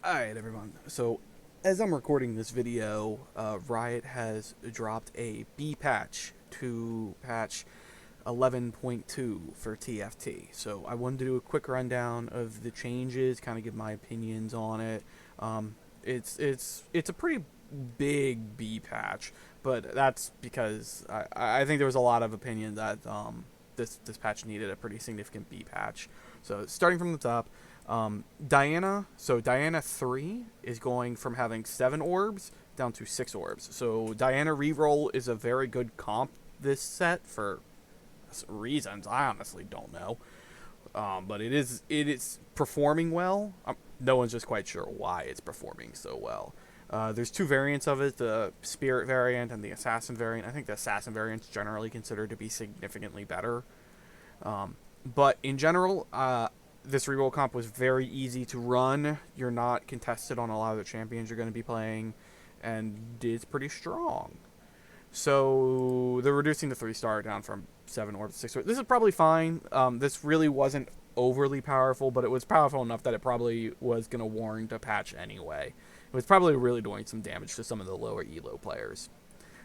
Alright everyone, so as I'm recording this video, Riot has dropped a B patch to patch 11.2 for TFT. So I wanted to do a quick rundown of the changes, kind of give my opinions on it. It's a pretty big B patch, but that's because I think there was a lot of opinion that this patch needed a pretty significant B patch. So starting from the top, Diana 3 is going from having 7 orbs down to 6 orbs. So Diana reroll is a very good comp this set for reasons I honestly don't know. But it is performing well. No one's just quite sure why it's performing so well. There's two variants of it, the Spirit variant and the Assassin variant. I think the Assassin variant is generally considered to be significantly better. But in general, this reroll comp was very easy to run. You're not contested on a lot of the champions you're going to be playing, and it's pretty strong. So they're reducing the 3-star down from 7 orbs to 6 orbs. This is probably fine. This really wasn't overly powerful, but it was powerful enough that it probably was going to warrant a patch anyway. It was probably really doing some damage to some of the lower elo players.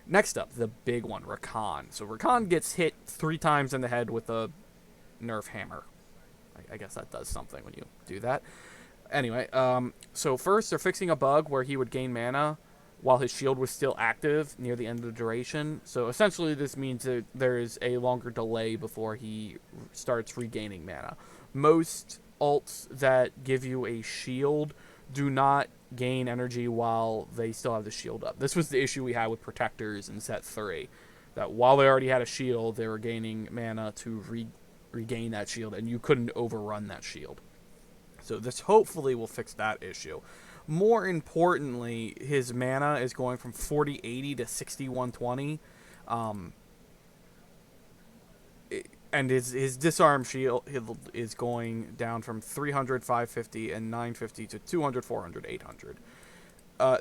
Next up, the big one, Rakan. So Rakan gets hit 3 times in the head with a nerf hammer. I guess that does something when you do that. Anyway, so first they're fixing a bug where he would gain mana while his shield was still active near the end of the duration. So essentially this means that there is a longer delay before he starts regaining mana. Most ults that give you a shield do not gain energy while they still have the shield up. This was the issue we had with protectors in set 3. That while they already had a shield, they were gaining mana to regain that shield, and you couldn't overrun that shield. So this hopefully will fix that issue. More importantly, his mana is going from 4080 to 6120. And his disarm shield is going down from 300, 550, and 950 to 200, 400, 800.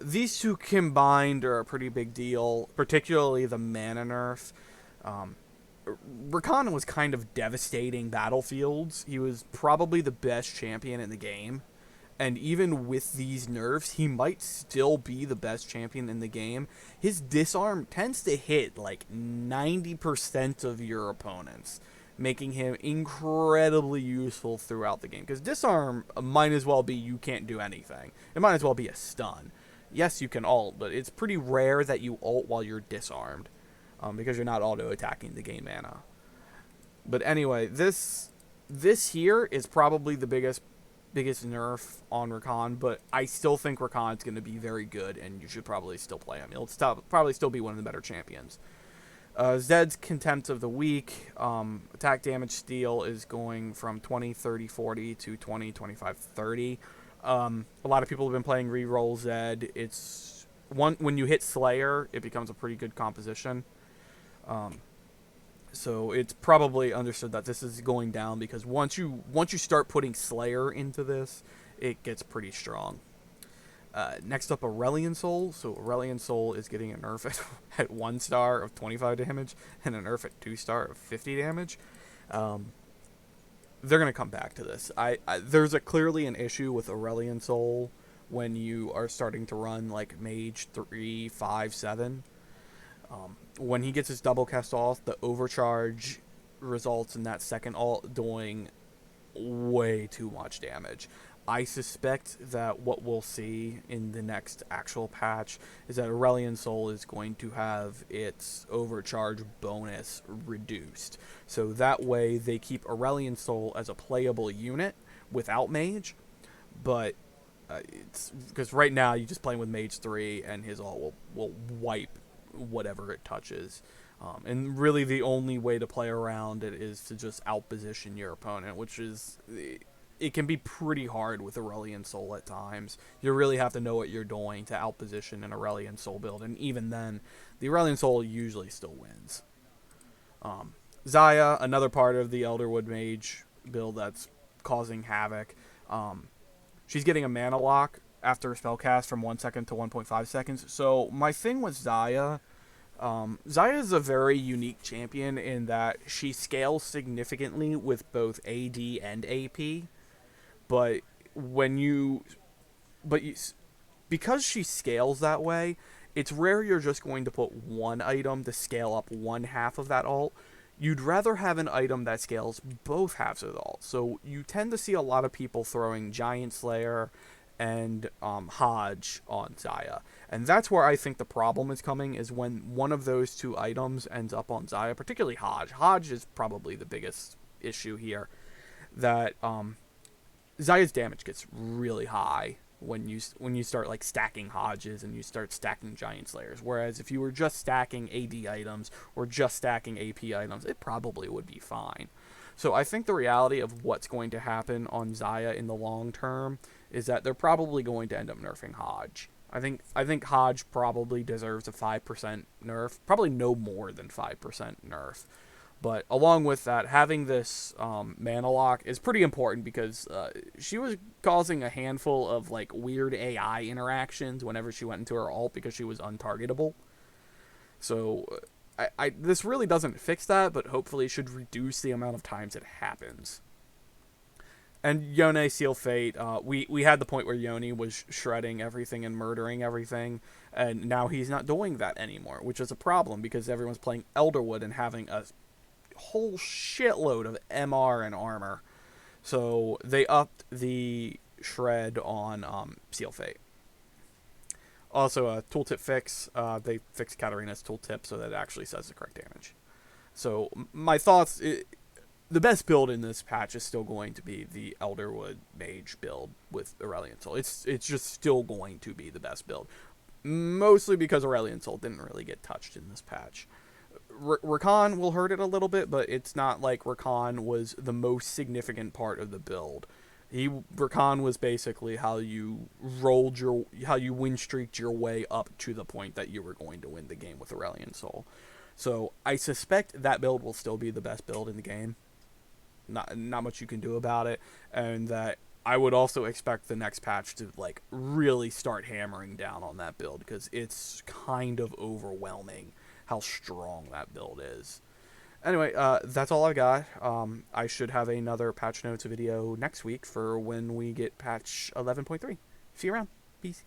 These two combined are a pretty big deal, particularly the mana nerf. Rakan was kind of devastating battlefields. He was probably the best champion in the game. And even with these nerfs, he might still be the best champion in the game. His disarm tends to hit like 90% of your opponents, making him incredibly useful throughout the game. Because disarm might as well be you can't do anything. It might as well be a stun. Yes, you can ult, but it's pretty rare that you ult while you're disarmed. Because you're not auto-attacking the game mana. But anyway, this here is probably the biggest nerf on Rakan, but I still think Rakan's going to be very good, and you should probably still play him. He'll probably still be one of the better champions. Zed's Contempt of the Week, attack damage steal is going from 20, 30, 40 to 20, 25, 30. A lot of people have been playing reroll Zed. It's when you hit Slayer, it becomes a pretty good composition. So it's probably understood that this is going down because once you start putting Slayer into this, it gets pretty strong. Next up, Auriel Soul. So Auriel Soul is getting a nerf at 1 star of 25 damage and a nerf at 2 star of 50 damage. They're gonna come back to this. There's clearly an issue with Auriel Soul when you are starting to run like Mage 3, 5, 7. When he gets his double cast off, the overcharge results in that second ult doing way too much damage. I suspect that what we'll see in the next actual patch is that Auriel Soul is going to have its overcharge bonus reduced. So that way they keep Auriel Soul as a playable unit without Mage, but it's because right now you just playing with Mage 3 and his ult will wipe whatever it touches. And really the only way to play around it is to just outposition your opponent, which is... It can be pretty hard with Auriel Soul at times. You really have to know what you're doing to outposition an Auriel Soul build, and even then, the Auriel Soul usually still wins. Xayah, another part of the Elderwood Mage build that's causing havoc. She's getting a mana lock after a spell cast from 1 second to 1.5 seconds. So my thing with Xayah, Xayah is a very unique champion in that she scales significantly with both AD and AP. But when you but because she scales that way, it's rare you're just going to put one item to scale up one half of that ult. You'd rather have an item that scales both halves of the ult. So you tend to see a lot of people throwing Giant Slayer and Hodge on Xayah. And that's where I think the problem is coming, is when one of those two items ends up on Xayah, particularly Hodge. Hodge is probably the biggest issue here, that Xayah's damage gets really high when you start like stacking Hodges and you start stacking Giant Slayers. Whereas if you were just stacking AD items or just stacking AP items, it probably would be fine. So I think the reality of what's going to happen on Xayah in the long term is that they're probably going to end up nerfing Hodge. I think Hodge probably deserves a 5% nerf, probably no more than 5% nerf. But along with that, having this mana lock is pretty important, because she was causing a handful of like weird AI interactions whenever she went into her ult because she was untargetable. So this really doesn't fix that, but hopefully it should reduce the amount of times it happens. And Yone Seal Fate, we had the point where Yone was shredding everything and murdering everything, and now he's not doing that anymore, which is a problem because everyone's playing Elderwood and having a whole shitload of MR and armor. So they upped the shred on Seal Fate. Also, a tooltip fix. They fixed Katarina's tooltip so that it actually says the correct damage. So my thoughts, the best build in this patch is still going to be the Elderwood Mage build with Auriel Soul. It's just still going to be the best build. Mostly because Auriel Soul didn't really get touched in this patch. Rakan will hurt it a little bit, but it's not like Rakan was the most significant part of the build. Rakan was basically how you win streaked your way up to the point that you were going to win the game with Auriel Soul. So I suspect that build will still be the best build in the game. Not much you can do about it, and that I would also expect the next patch to like really start hammering down on that build, because it's kind of overwhelming how strong that build is. Anyway, that's all I got. I should have another patch notes video next week for when we get patch 11.3. See you around. Peace.